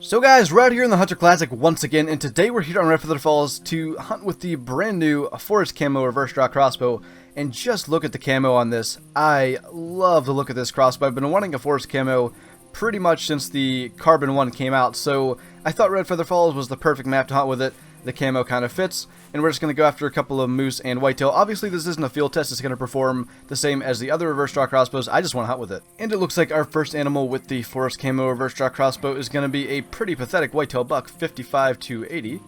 So guys, we're out here in the Hunter Classic once again, and today we're here on Red Feather Falls to hunt with the brand new Forest Camo reverse draw crossbow. And just look at the camo on this. I love the look of this crossbow. I've been wanting a Forest Camo pretty much since the Carbon one came out, so I thought Red Feather Falls was the perfect map to hunt with it. The camo kind of fits, and we're just going to go after a couple of moose and whitetail. Obviously, this isn't a field test. It's going to perform the same as the other reverse draw crossbows. I just want to hunt with it. And it looks like our first animal with the Forest Camo reverse draw crossbow is going to be a pretty pathetic whitetail buck, 55 to 80.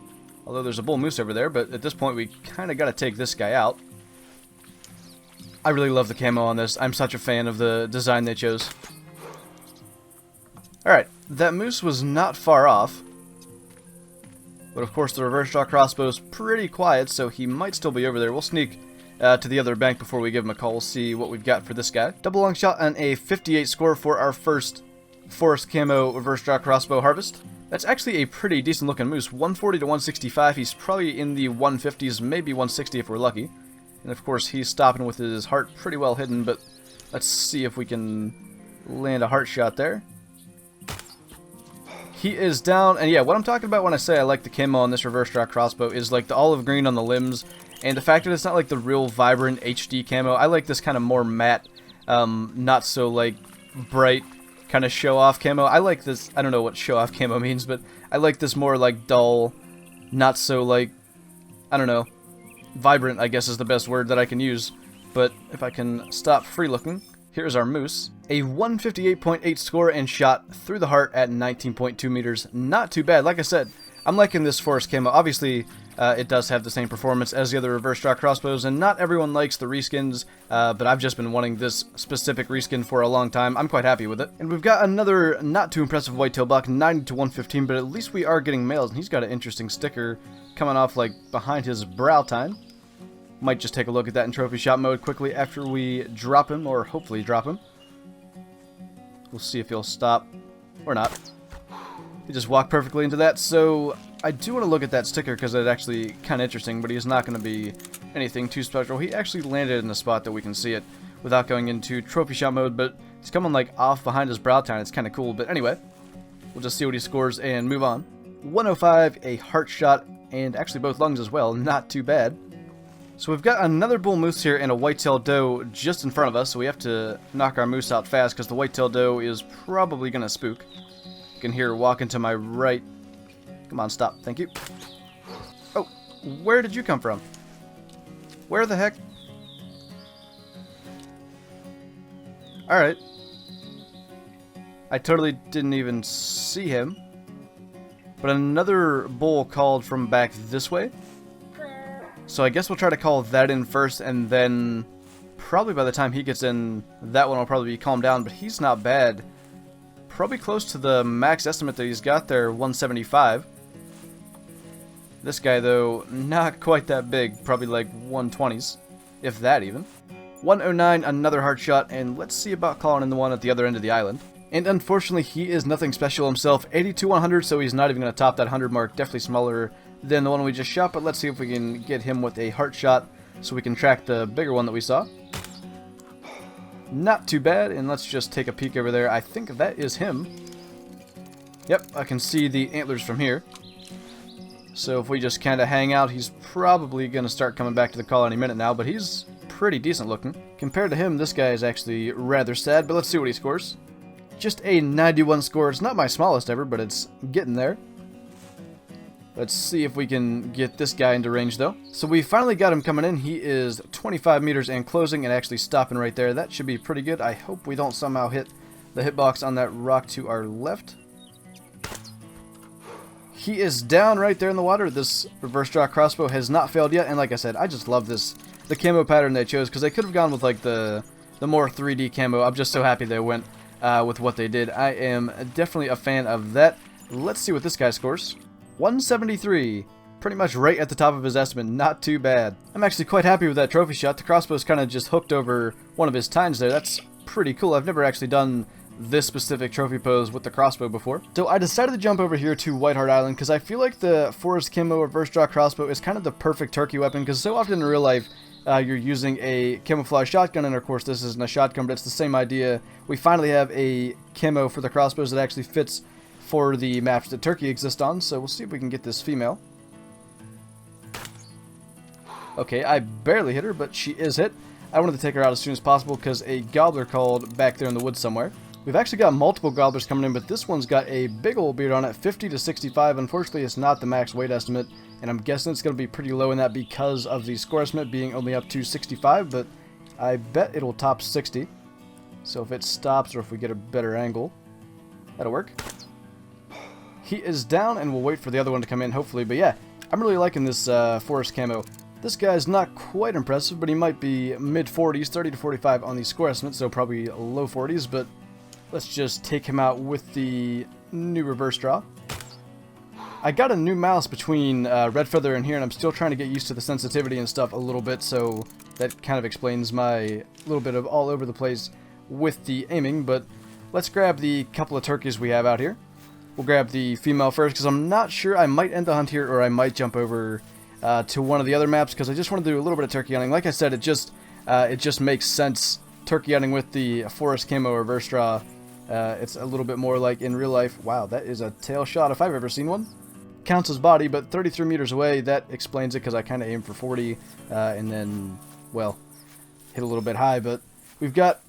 Although there's a bull moose over there, but at this point, we kind of got to take this guy out. I really love the camo on this. I'm such a fan of the design they chose. Alright, that moose was not far off. But of course the reverse draw crossbow is pretty quiet, so he might still be over there. We'll sneak to the other bank before we give him a call. We'll see what we've got for this guy. Double long shot and a 58 score for our first Forest Camo reverse draw crossbow harvest. That's actually a pretty decent looking moose. 140 to 165. He's probably in the 150s, maybe 160 if we're lucky. And of course he's stopping with his heart pretty well hidden, but let's see if we can land a heart shot there. He is down, and yeah, what I'm talking about when I say I like the camo on this reverse draw crossbow is like the olive green on the limbs, and the fact that it's not like the real vibrant HD camo. I like this kind of more matte, not so like bright kind of show-off camo. I like this, I don't know what show-off camo means, but I like this more like dull, not so like, I don't know, vibrant I guess is the best word that I can use. But if I can stop free looking, here's our moose. A 158.8 score and shot through the heart at 19.2 meters. Not too bad. Like I said, I'm liking this Forest Camo. Obviously, it does have the same performance as the other reverse draw crossbows, and not everyone likes the reskins, but I've just been wanting this specific reskin for a long time. I'm quite happy with it. And we've got another not too impressive whitetail buck, 90 to 115, but at least we are getting males, and he's got an interesting sticker coming off like behind his brow tine. Might just take a look at that in trophy shot mode quickly after we drop him, or hopefully drop him. We'll see if he'll stop or not. He just walked perfectly into that, so I do want to look at that sticker because it's actually kind of interesting, but he's not going to be anything too special. He actually landed in a spot that we can see it without going into trophy shot mode, but he's coming like off behind his brow tine. It's kind of cool, but anyway, we'll just see what he scores and move on. 105, a heart shot, and actually both lungs as well. Not too bad. So we've got another bull moose here and a whitetail doe just in front of us, so we have to knock our moose out fast because the whitetail doe is probably going to spook. You can hear her walking to my right. Come on, stop. Thank you. Oh, where did you come from? Where the heck? Alright. I totally didn't even see him. But another bull called from back this way. So I guess we'll try to call that in first, and then probably by the time he gets in, that one will probably be calmed down, but he's not bad. Probably close to the max estimate that he's got there, 175. This guy, though, not quite that big, probably like 120s, if that even. 109, another heart shot, and let's see about calling in the one at the other end of the island. And unfortunately, he is nothing special himself, 80 to 100, so he's not even going to top that 100 mark, definitely smaller than the one we just shot, but let's see if we can get him with a heart shot so we can track the bigger one that we saw. Not too bad, and let's just take a peek over there. I think that is him. Yep, I can see the antlers from here. So if we just kind of hang out, he's probably going to start coming back to the call any minute now, but he's pretty decent looking. Compared to him, this guy is actually rather sad, but let's see what he scores. Just a 91 score. It's not my smallest ever, but it's getting there. Let's see if we can get this guy into range, though. So we finally got him coming in. He is 25 meters and closing and actually stopping right there. That should be pretty good. I hope we don't somehow hit the hitbox on that rock to our left. He is down right there in the water. This reverse draw crossbow has not failed yet. And like I said, I just love the camo pattern they chose, because they could have gone with like the more 3D camo. I'm just so happy they went with what they did. I am definitely a fan of that. Let's see what this guy scores. 173, pretty much right at the top of his estimate, not too bad. I'm actually quite happy with that trophy shot. The crossbow's kind of just hooked over one of his tines there. That's pretty cool. I've never actually done this specific trophy pose with the crossbow before. So I decided to jump over here to Whiteheart Island because I feel like the Forest Camo reverse draw crossbow is kind of the perfect turkey weapon, because so often in real life you're using a camouflage shotgun, and of course this isn't a shotgun, but it's the same idea. We finally have a camo for the crossbows that actually fits for the maps that turkey exist on, so we'll see if we can get this female. Okay, I barely hit her, but she is hit. I wanted to take her out as soon as possible because a gobbler called back there in the woods somewhere. We've actually got multiple gobblers coming in, but this one's got a big old beard on it, 50 to 65. Unfortunately, it's not the max weight estimate, and I'm guessing it's going to be pretty low in that because of the score estimate being only up to 65, but I bet it'll top 60. So if it stops or if we get a better angle, that'll work. He is down, and we'll wait for the other one to come in, hopefully. But yeah, I'm really liking this forest camo. This guy's not quite impressive, but he might be mid-40s, 30 to 45 on the score estimate, so probably low 40s, but let's just take him out with the new reverse draw. I got a new mouse between Red Feather and here, and I'm still trying to get used to the sensitivity and stuff a little bit, so that kind of explains my little bit of all over the place with the aiming. But let's grab the couple of turkeys we have out here. We'll grab the female first, because I'm not sure. I might end the hunt here, or I might jump over to one of the other maps, because I just want to do a little bit of turkey hunting. Like I said, it just makes sense turkey hunting with the forest camo reverse draw. It's a little bit more like in real life. Wow, that is a tail shot if I've ever seen one. Counts as body, but 33 meters away, that explains it because I kind of aimed for 40 and then, well, hit a little bit high. But we've got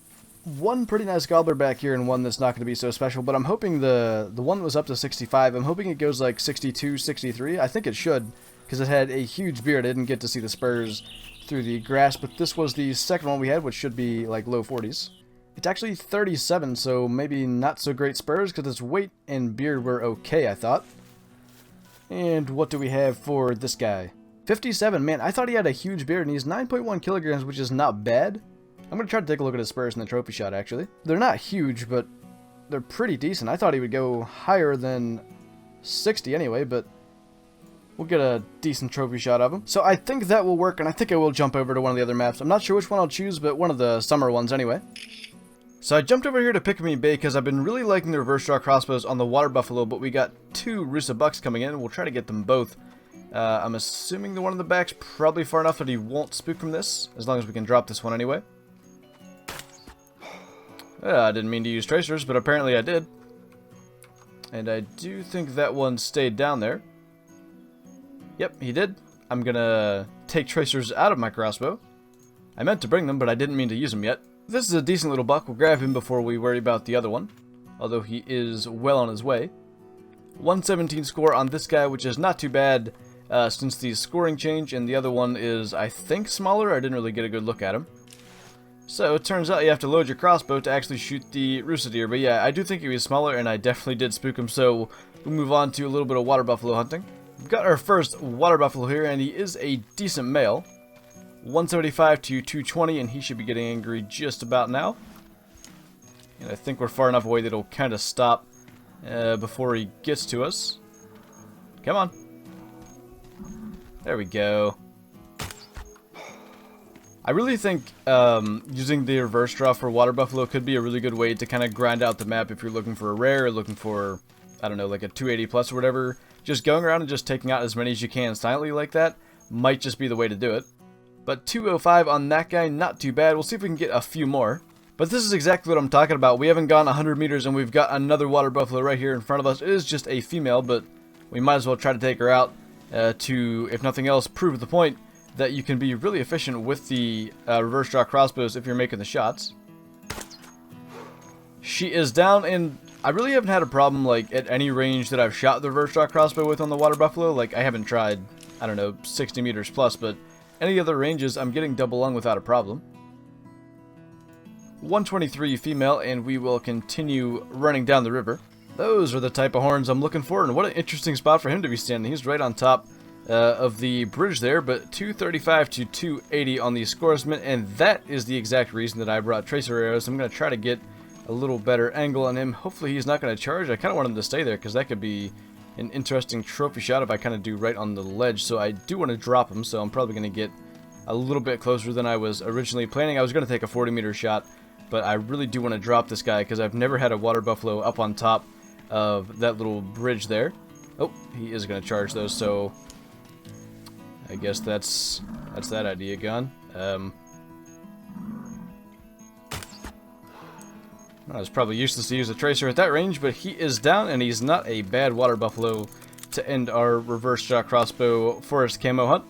one pretty nice gobbler back here and one that's not going to be so special, but I'm hoping the one that was up to 65, I'm hoping it goes like 62, 63. I think it should, because it had a huge beard. I didn't get to see the spurs through the grass, but this was the second one we had, which should be like low 40s. It's actually 37, so maybe not so great spurs, because its weight and beard were okay, I thought. And what do we have for this guy? 57, man, I thought he had a huge beard, and he's 9.1 kilograms, which is not bad. I'm going to try to take a look at his spurs in the trophy shot, actually. They're not huge, but they're pretty decent. I thought he would go higher than 60 anyway, but we'll get a decent trophy shot of him. So I think that will work, and I think I will jump over to one of the other maps. I'm not sure which one I'll choose, but one of the summer ones anyway. So I jumped over here to Pickaninny Bay because I've been really liking the reverse draw crossbows on the water buffalo, but we got two Roosa bucks coming in, and we'll try to get them both. I'm assuming the one in the back's probably far enough that he won't spook from this, as long as we can drop this one anyway. I didn't mean to use tracers, but apparently I did. And I do think that one stayed down there. Yep, he did. I'm gonna take tracers out of my crossbow. I meant to bring them, but I didn't mean to use them yet. This is a decent little buck. We'll grab him before we worry about the other one, although he is well on his way. 117 score on this guy, which is not too bad since the scoring change, and the other one is, I think, smaller. I didn't really get a good look at him. So it turns out you have to load your crossbow to actually shoot the Roosa deer, but yeah, I do think he was smaller, and I definitely did spook him, so we'll move on to a little bit of water buffalo hunting. We've got our first water buffalo here, and he is a decent male. 175 to 220, and he should be getting angry just about now. And I think we're far enough away that it'll kind of stop before he gets to us. Come on. There we go. I really think using the reverse draw for water buffalo could be a really good way to kind of grind out the map if you're looking for a rare, or looking for, I don't know, like a 280 plus or whatever. Just going around and just taking out as many as you can silently like that might just be the way to do it. But 205 on that guy, not too bad. We'll see if we can get a few more. But this is exactly what I'm talking about. We haven't gone 100 meters and we've got another water buffalo right here in front of us. It is just a female, but we might as well try to take her out to, if nothing else, prove the point that you can be really efficient with the reverse draw crossbows if you're making the shots. She is down, and I really haven't had a problem like at any range that I've shot the reverse draw crossbow with on the water buffalo. Like, I haven't tried, I don't know, 60 meters plus, but any other ranges, I'm getting double lung without a problem. 123 female, and we will continue running down the river. Those are the type of horns I'm looking for, and what an interesting spot for him to be standing. He's right on top of the bridge there, but 235 to 280 on the score estimate, and that is the exact reason that I brought tracer arrows. I'm going to try to get a little better angle on him. Hopefully he's not going to charge. I kind of want him to stay there, because that could be an interesting trophy shot if I kind of do right on the ledge. So I do want to drop him, so I'm probably going to get a little bit closer than I was originally planning. I was going to take a 40-meter shot, but I really do want to drop this guy because I've never had a water buffalo up on top of that little bridge there. Oh, he is going to charge those, so I guess that's that idea gone. It's probably useless to use a tracer at that range, but he is down, and he's not a bad water buffalo to end our reverse shot crossbow forest camo hunt.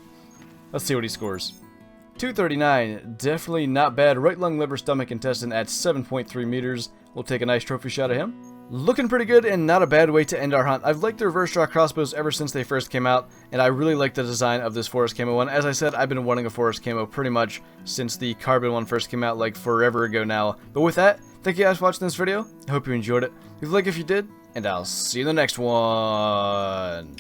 Let's see what he scores. 239, definitely not bad. Right lung, liver, stomach, intestine at 7.3 meters. We'll take a nice trophy shot of him. Looking pretty good and not a bad way to end our hunt. I've liked the reverse draw crossbows ever since they first came out, and I really like the design of this forest camo one. As I said, I've been wanting a forest camo pretty much since the carbon one first came out, like forever ago now. But with that, thank you guys for watching this video. I hope you enjoyed it. Leave a like if you did, and I'll see you in the next one.